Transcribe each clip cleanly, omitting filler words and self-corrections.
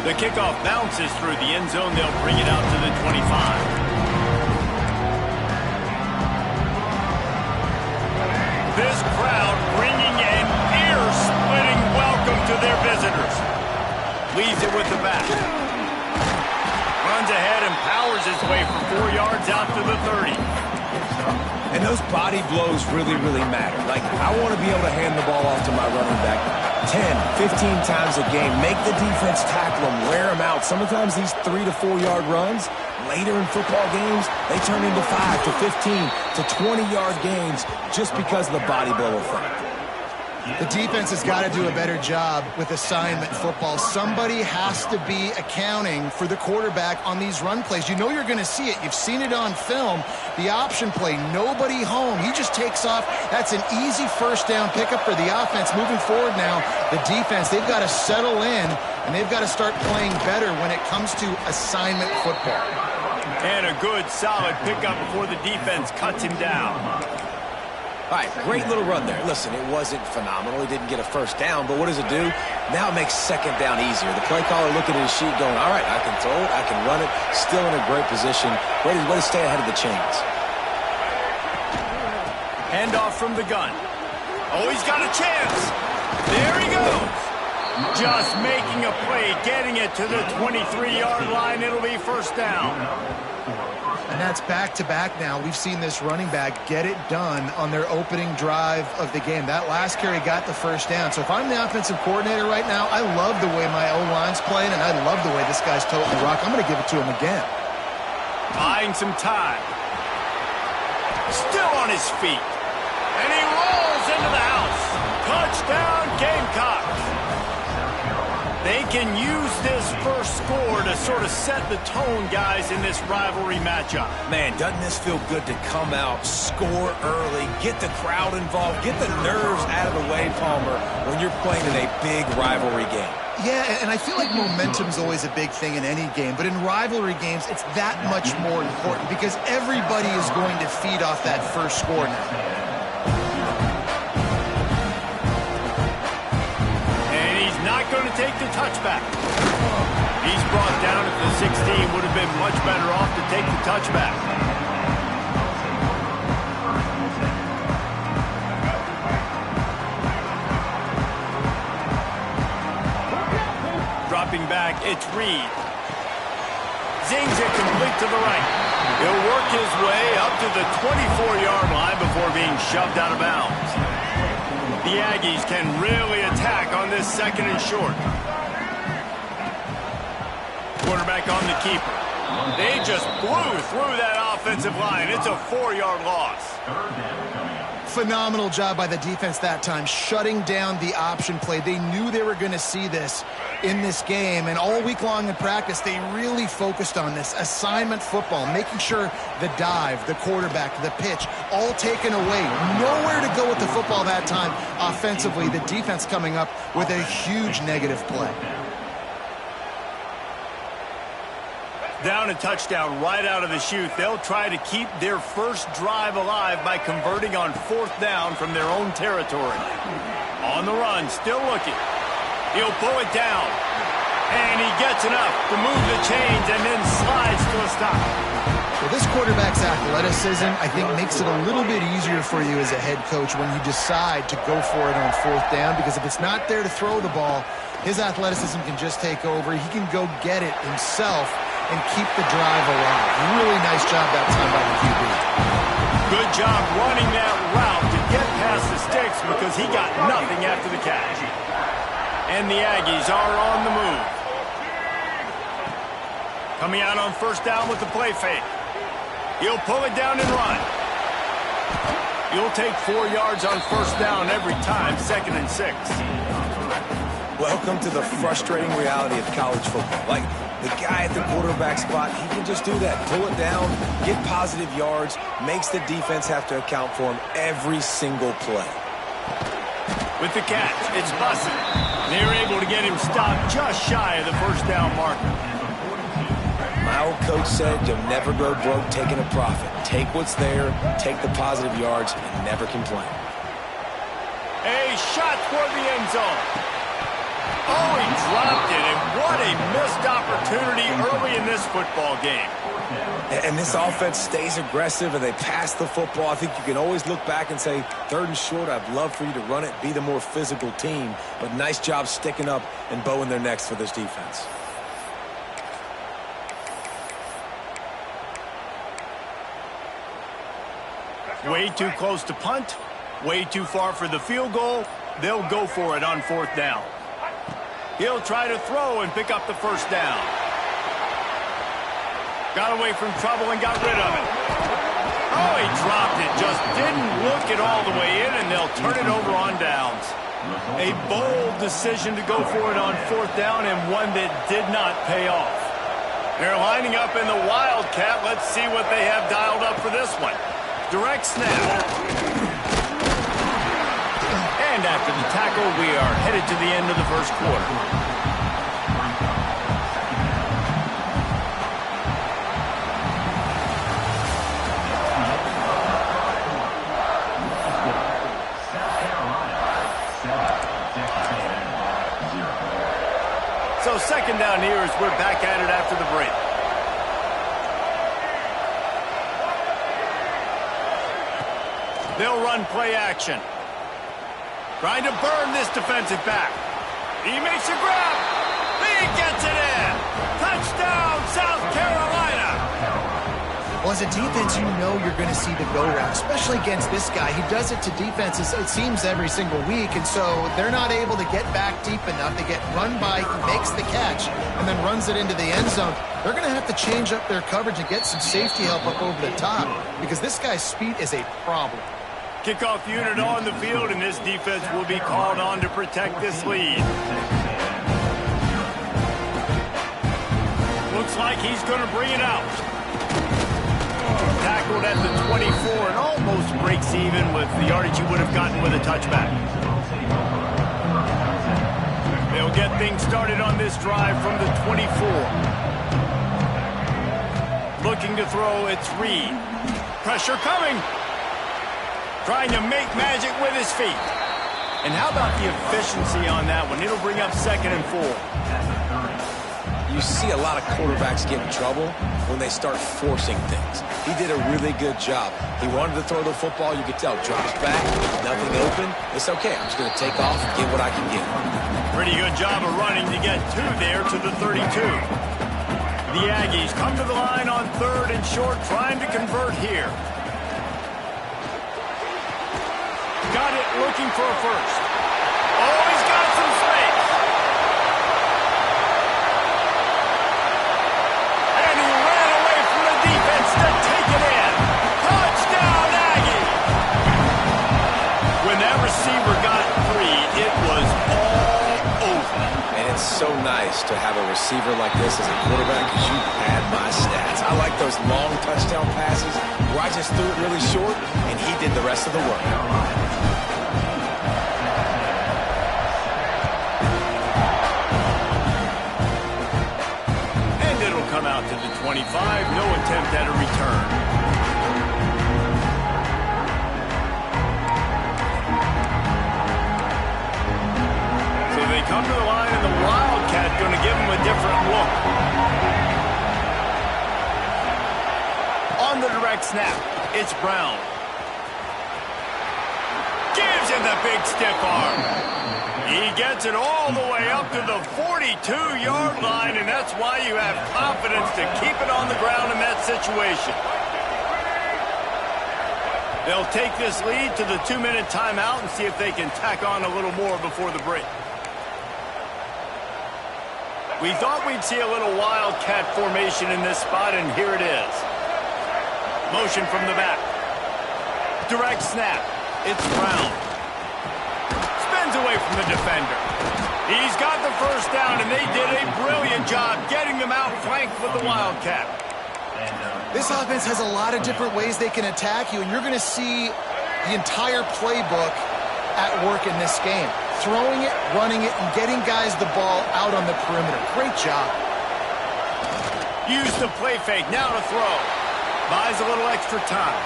The kickoff bounces through the end zone. They'll bring it out to the 25. This crowd bringing an ear-splitting welcome to their visitors. Leads it with the back. Runs ahead and powers his way for 4 yards out to the 30. And those body blows really, really matter. Like, I want to be able to hand the ball off to my running back 10, 15 times a game. Make the defense tackle them, wear them out. Sometimes these 3 to 4 yard runs, later in football games, they turn into 5 to 15 to 20-yard gains just because of the body blow effect. The defense has got to do a better job with assignment football. Somebody has to be accounting for the quarterback on these run plays. You know you're going to see it. You've seen it on film. The option play, nobody home. He just takes off. That's an easy first down pickup for the offense. Moving forward now, the defense, they've got to settle in, and they've got to start playing better when it comes to assignment football. And a good, solid pickup before the defense cuts him down. All right, great little run there. Listen, it wasn't phenomenal. He didn't get a first down, but what does it do? Now it makes second down easier. The play caller looking at his sheet going, all right, I can throw it, I can run it, still in a great position, ready to stay ahead of the chains. Handoff from the gun. Oh, he's got a chance. There he goes. Just making a play, getting it to the 23-yard line. It'll be first down. And that's back-to-back now. We've seen this running back get it done on their opening drive of the game. That last carry got the first down. So if I'm the offensive coordinator right now, I love the way my O-line's playing, and I love the way this guy's toting the rock. I'm going to give it to him again. Buying some time. Still on his feet. And he rolls into the house. Touchdown, Gamecocks. They can use this first score to sort of set the tone, guys, in this rivalry matchup. Man, doesn't this feel good to come out, score early, get the crowd involved, get the nerves out of the way, Palmer, when you're playing in a big rivalry game? Yeah, and I feel like momentum's always a big thing in any game, but in rivalry games, it's that much more important because everybody is going to feed off that first score now. Going to take the touchback. He's brought down at the 16. Would have been much better off to take the touchback. Dropping back, it's Reed. Zings it complete to the right. He'll work his way up to the 24-yard line before being shoved out of bounds. The Aggies can really attack on this second and short. Quarterback on the keeper. They just blew through that offensive line. It's a 4-yard loss. Phenomenal job by the defense that time, shutting down the option play. They knew they were going to see this in this game, and all week long in practice, they really focused on this assignment football, making sure the dive, the quarterback, the pitch, all taken away. Nowhere to go with the football that time offensively. The defense coming up with a huge negative play. Down a touchdown right out of the chute. They'll try to keep their first drive alive by converting on fourth down from their own territory. On the run, still looking. He'll pull it down. And he gets enough to move the chains and then slides to a stop. Well, this quarterback's athleticism, I think, makes it a little bit easier for you as a head coach when you decide to go for it on fourth down, because if it's not there to throw the ball, his athleticism can just take over. He can go get it himself and keep the drive alive. Really nice job that time by the QB. Good job running that route to get past the sticks because he got nothing after the catch. And the Aggies are on the move. Coming out on first down with the play fake. He'll pull it down and run. You'll take 4 yards on first down every time, 2nd and 6. Welcome to the frustrating reality of college football. Like, the guy at the quarterback spot, he can just do that. Pull it down, get positive yards, makes the defense have to account for him every single play. With the catch, it's Bussey. They're able to get him stopped just shy of the first down marker. My old coach said you'll never go broke taking a profit. Take what's there, take the positive yards, and never complain. A shot toward the end zone. Oh, he dropped it, and what a missed opportunity early in this football game. And this offense stays aggressive, and they pass the football. I think you can always look back and say, 3rd and short, I'd love for you to run it, be the more physical team. But nice job sticking up and bowing their necks for this defense. Way too close to punt, way too far for the field goal. They'll go for it on 4th down. He'll try to throw and pick up the 1st down. Got away from trouble and got rid of it. Oh, he dropped it. Just didn't look it all the way in, and they'll turn it over on downs. A bold decision to go for it on 4th down, and one that did not pay off. They're lining up in the Wildcat. Let's see what they have dialed up for this one. Direct snap. And after the tackle, we are headed to the end of the 1st quarter. So 2nd down here as we're back at it after the break. They'll run play action. Trying to burn this defensive back. He makes a grab. He gets it in. Touchdown, South Carolina. Well, as a defense, you know you're going to see the go route, especially against this guy. He does it to defenses, it seems, every single week, and so they're not able to get back deep enough. They get run by, he makes the catch, and then runs it into the end zone. They're going to have to change up their coverage and get some safety help up over the top because this guy's speed is a problem. Kickoff unit on the field, and this defense will be called on to protect this lead. Looks like he's going to bring it out. Tackled at the 24 and almost breaks even with the yardage he would have gotten with a touchback. They'll get things started on this drive from the 24. Looking to throw, it's Reed. Pressure coming. Trying to make magic with his feet. And how about the efficiency on that one? It'll bring up 2nd and 4. You see a lot of quarterbacks get in trouble when they start forcing things. He did a really good job. He wanted to throw the football. You could tell. Drops back, nothing open. It's okay. I'm just going to take off and get what I can get. Pretty good job of running to get 2 there to the 32. The Aggies come to the line on 3rd and short, trying to convert here. Got it, looking for a 1st. Oh, he's got some space. And he ran away from the defense to take it in. Touchdown, Aggie. When that receiver got 3, it was all over. And it's so nice to have a receiver like this as a quarterback because you had my stats. I like those long touchdown passes where I just threw it really short and he did the rest of the work. Come out to the 25, no attempt at a return. So they come to the line, and the Wildcat going to give them a different look. On the direct snap, it's Brown. Gives him the big stiff arm. He gets it all the way up to the 42-yard line, and that's why you have confidence to keep it on the ground in that situation. They'll take this lead to the 2-minute timeout and see if they can tack on a little more before the break. We thought we'd see a little Wildcat formation in this spot, and here it is. Motion from the back. Direct snap. It's Brown. Away from the defender. He's got the 1st down, and they did a brilliant job getting them out flanked with the Wildcat. This offense has a lot of different ways they can attack you, and you're going to see the entire playbook at work in this game. Throwing it, running it, and getting guys the ball out on the perimeter. Great job. Use the play fake, now to throw. Buys a little extra time.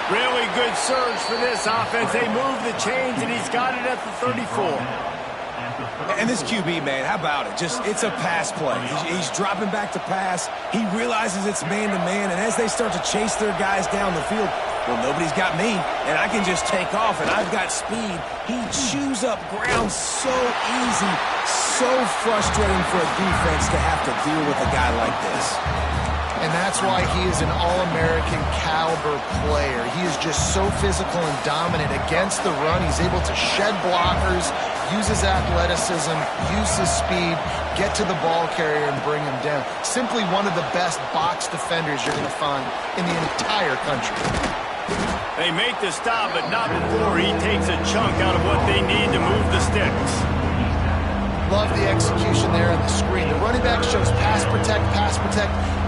Really good surge for this offense. They move the chains, and he's got it at the 34. And this QB, man, how about it? It's a pass play. He's dropping back to pass. He realizes it's man-to-man, and as they start to chase their guys down the field, well, nobody's got me, and I can just take off, and I've got speed. He chews up ground so easy, so frustrating for a defense to have to deal with a guy like this. And that's why he is an All-American caliber player. He is just so physical and dominant against the run. He's able to shed blockers, use his athleticism, use his speed, get to the ball carrier and bring him down. Simply one of the best box defenders you're going to find in the entire country. They make the stop, but not before he takes a chunk out of what they need to move the sticks. Love the execution there on the screen. The running back shows pass protect,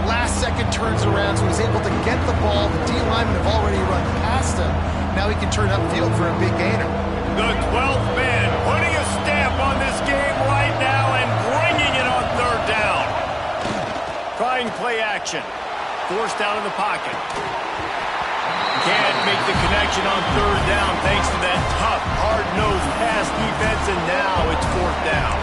last second turns around, so he's able to get the ball. The D linemen have already run past him. Now he can turn upfield for a big gainer. The 12th man putting a stamp on this game right now and bringing it on third down. Trying play action. Forced out of the pocket. Can't make the connection on third down thanks to that tough, hard-nosed pass defense, and now it's fourth down.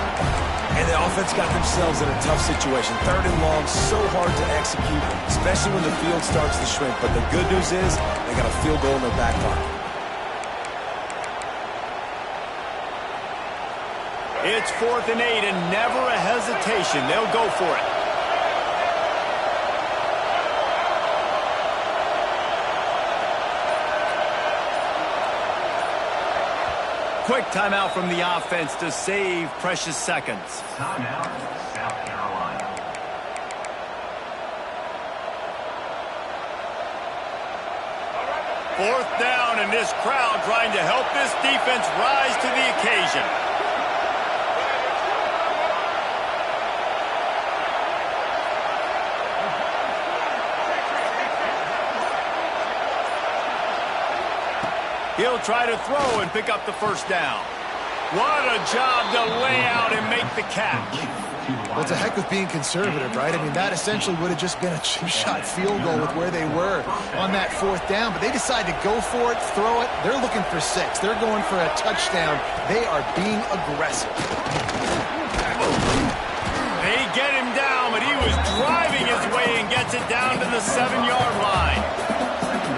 And the offense got themselves in a tough situation. Third and long, so hard to execute, especially when the field starts to shrink. But the good news is they got a field goal in their back pocket. It's 4th and 8, and never a hesitation. They'll go for it. Quick timeout from the offense to save precious seconds. Timeout, South Carolina. Fourth down, and this crowd trying to help this defense rise to the occasion. He'll try to throw and pick up the first down. What a job to lay out and make the catch. Well, it's a heck of being conservative, right? I mean, that essentially would have just been a chip-shot field goal with where they were on that fourth down. But they decide to go for it, throw it. They're looking for 6. They're going for a touchdown. They are being aggressive. They get him down, but he was driving his way and gets it down to the 7-yard line.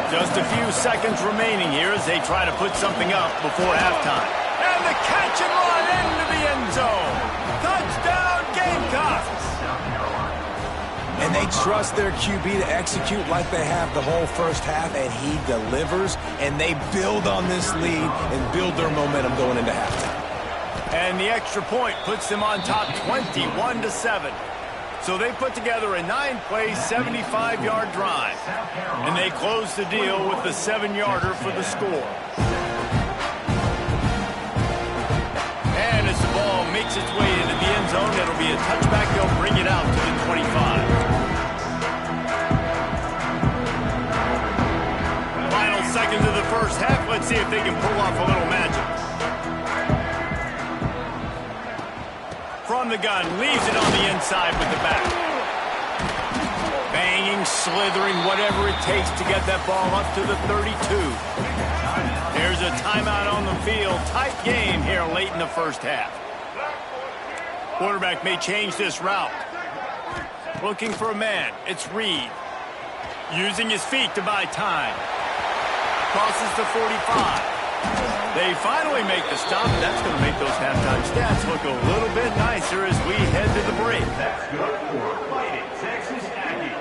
Just a few seconds remaining here as they try to put something up before halftime. And the catch and run into the end zone. Touchdown, Gamecocks! And they trust their QB to execute like they have the whole first half, and he delivers, and they build on this lead and build their momentum going into halftime. And the extra point puts them on top 21-7. So they put together a 9-play, 75-yard drive. And they close the deal with the 7-yarder for the score. And as the ball makes its way into the end zone, it'll be a touchback. They'll bring it out to the 25. Final seconds of the first half. Let's see if they can pull off a little magic. From the gun, leaves it on the inside with the back. Banging, slithering, whatever it takes to get that ball up to the 32. There's a timeout on the field. Tight game here late in the first half. Quarterback may change this route. Looking for a man. It's Reed. Using his feet to buy time. Crosses the 45. They finally make the stop. That's going to make those halftime stats look a little bit nicer as we head to the break. That's good for Fighting Texas Aggie.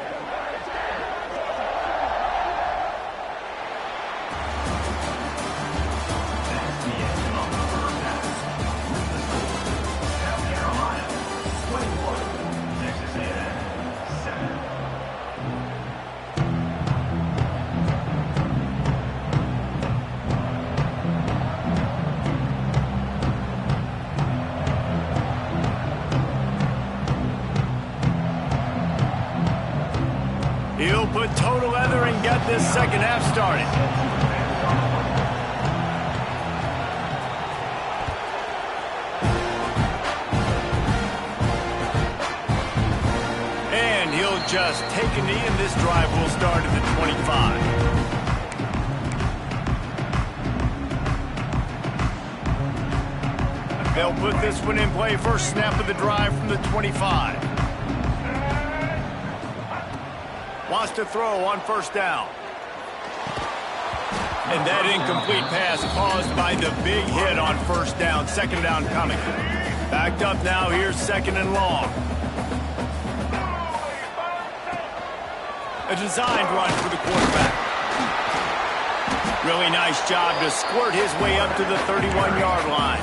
That's the end of the first half. South Carolina, 21. Texas A&M, 7. He'll put total leather and get this second half started. And he'll just take a knee, and this drive will start at the 25. They'll put this one in play. First snap of the drive from the 25. Wants to throw on first down. And that incomplete pass caused by the big hit on first down. Second down coming. Backed up now. Here's second and long. A designed run for the quarterback. Really nice job to squirt his way up to the 31-yard line.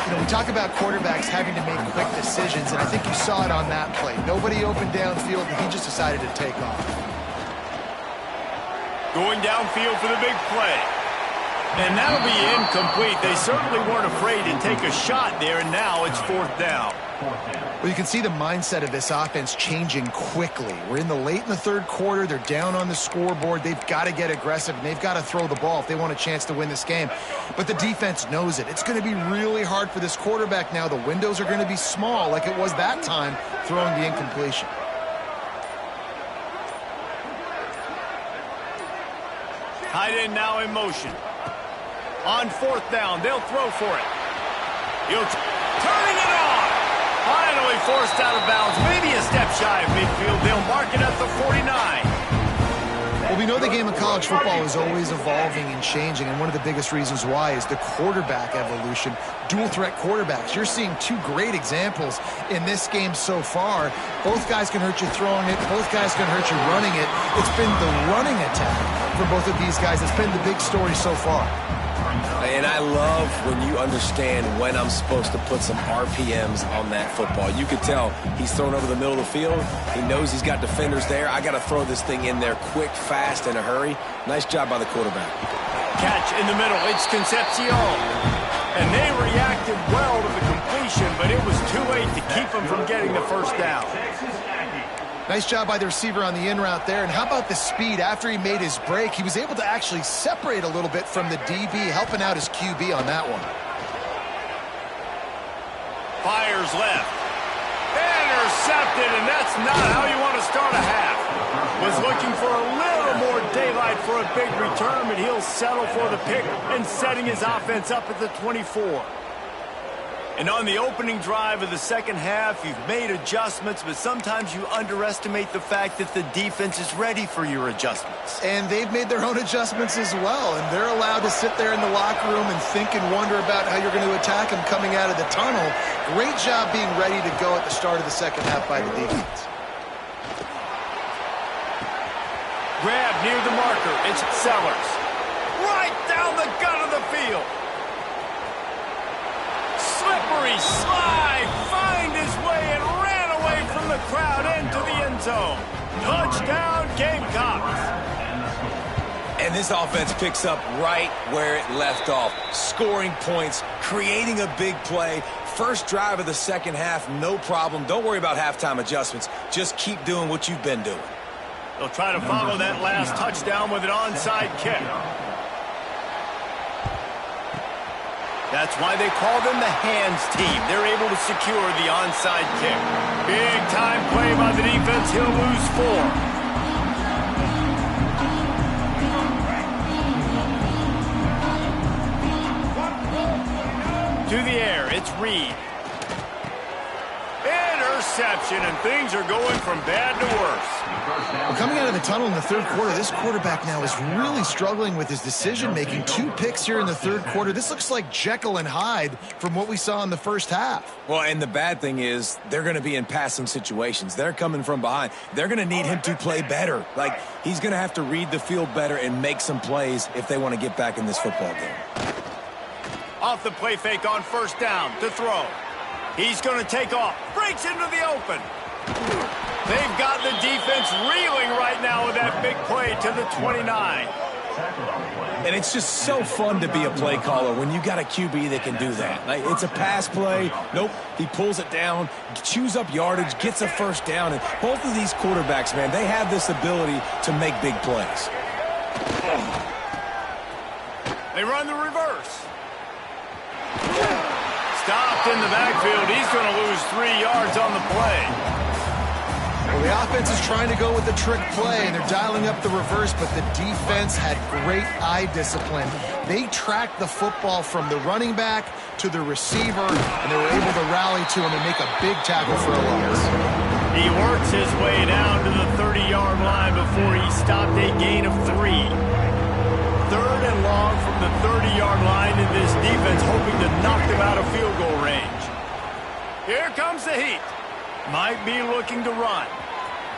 You know, we talk about quarterbacks having to make quick decisions, and I think you saw it on that play. Nobody opened downfield, and he just decided to take off. Going downfield for the big play. And that'll be incomplete. They certainly weren't afraid to take a shot there, and now it's fourth down. Well, you can see the mindset of this offense changing quickly. We're late in the third quarter. They're down on the scoreboard. They've got to get aggressive, and they've got to throw the ball if they want a chance to win this game. But the defense knows it. It's going to be really hard for this quarterback now. The windows are going to be small like it was that time throwing the incompletion. Tight end now in motion. On fourth down, they'll throw for it. Turning it on. Finally forced out of bounds. Maybe a step shy of midfield. They'll mark it at the 49. Well, we know the game of college football is always evolving and changing, and one of the biggest reasons why is the quarterback evolution. Dual threat quarterbacks. You're seeing two great examples in this game so far. Both guys can hurt you throwing it. Both guys can hurt you running it. It's been the running attack for both of these guys that's been the big story so far. And I love when you understand when I'm supposed to put some RPMs on that football. You could tell he's thrown over the middle of the field. He knows he's got defenders there. I got to throw this thing in there quick, fast, in a hurry. Nice job by the quarterback. Catch in the middle. It's Concepcion. And they reacted well to the completion, but it was too late to keep them from getting the first down. Nice job by the receiver on the in route there. And how about the speed? After he made his break, he was able to actually separate a little bit from the DB, helping out his QB on that one. Fires left. Intercepted, and that's not how you want to start a half. Was looking for a little more daylight for a big return, but he'll settle for the pick and setting his offense up at the 24. And on the opening drive of the second half, you've made adjustments, but sometimes you underestimate the fact that the defense is ready for your adjustments. And they've made their own adjustments as well, and they're allowed to sit there in the locker room and think and wonder about how you're going to attack them coming out of the tunnel. Great job being ready to go at the start of the second half by the defense. Grab near the marker. It's Sellers. Right down the gut of the field. Slippery slide, find his way and ran away from the crowd into the end zone. Touchdown, Gamecocks. And this offense picks up right where it left off. Scoring points, creating a big play. First drive of the second half, no problem. Don't worry about halftime adjustments. Just keep doing what you've been doing. They'll try to follow that last touchdown with an onside kick. That's why they call them the hands team. They're able to secure the onside kick. Big time play by the defense. He'll lose 4. To the air, it's Reed. Interception, and things are going from bad to worse. Well, coming out of the tunnel in the third quarter, this quarterback now is really struggling with his decision-making. 2 picks here in the third quarter. This looks like Jekyll and Hyde from what we saw in the first half. Well, and the bad thing is they're going to be in passing situations. They're coming from behind. They're going to need him to play better. Like, he's going to have to read the field better and make some plays if they want to get back in this football game. Off the play fake on first down to throw. He's going to take off. Breaks into the open. They've got the defense reeling right now with that big play to the 29. And it's just so fun to be a play caller when you got a QB that can do that. Like, it's a pass play. Nope, he pulls it down, chews up yardage, gets a first down. And both of these quarterbacks, man, they have this ability to make big plays. They run the reverse. Stopped in the backfield. He's going to lose 3 yards on the play. Well, The offense is trying to go with the trick play, and they're dialing up the reverse, but the defense had great eye discipline. They tracked the football from the running back to the receiver, and they were able to rally to him and make a big tackle for a loss. He works his way down to the 30-yard line before he stopped a gain of 3. 3rd and long from the 30-yard line, and this defense hoping to knock them out of field goal range. Here comes the heat. Might be looking to run.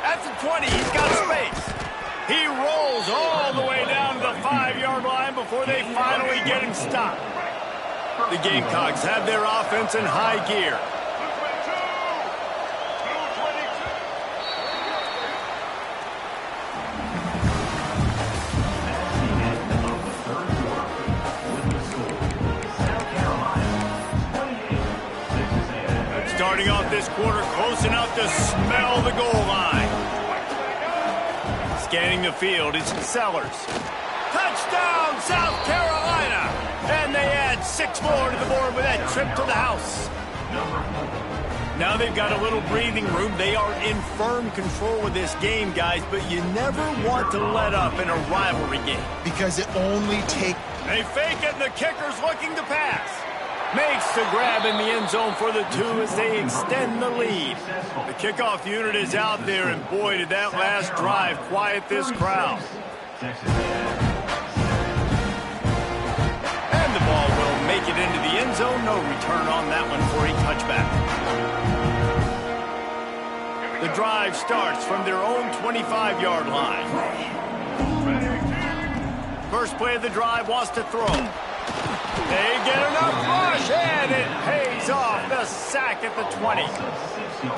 At the 20, he's got space. He rolls all the way down to the 5-yard line before they finally get him stopped. The Gamecocks have their offense in high gear. Starting off this quarter close enough to smell the goal line. Scanning the field, it's Sellers. Touchdown, South Carolina! And they add 6 more to the board with that trip to the house. Now they've got a little breathing room. They are in firm control of this game, guys, but you never want to let up in a rivalry game. Because it only takes... They fake it, and the kicker's looking to pass. Makes the grab in the end zone for the 2 as they extend the lead. The kickoff unit is out there, and boy, did that last drive quiet this crowd. And the ball will make it into the end zone. No return on that one for a touchback. The drive starts from their own 25-yard line. First play of the drive wants to throw. They get enough rush, and it pays off. The sack at the 20.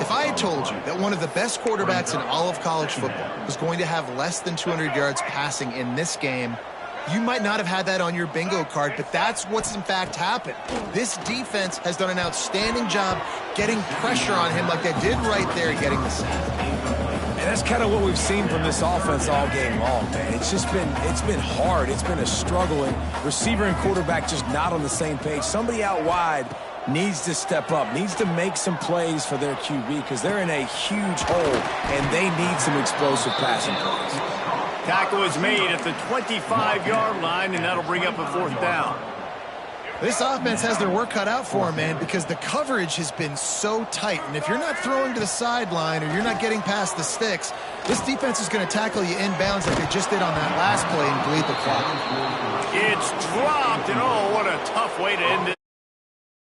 If I had told you that one of the best quarterbacks in all of college football was going to have less than 200 yards passing in this game, you might not have had that on your bingo card, but that's what's in fact happened. This defense has done an outstanding job getting pressure on him like they did right there, getting the sack. And that's kind of what we've seen from this offense all game long, man. It's been hard. It's been a struggle, and receiver and quarterback just not on the same page. Somebody out wide needs to step up, needs to make some plays for their QB because they're in a huge hole, and they need some explosive passing plays. Tackle is made at the 25-yard line, and that'll bring up a 4th down. This offense has their work cut out for them, man, because the coverage has been so tight. And if you're not throwing to the sideline or you're not getting past the sticks, this defense is going to tackle you inbounds like they just did on that last play and bleed the clock. It's dropped, and oh, what a tough way to end it.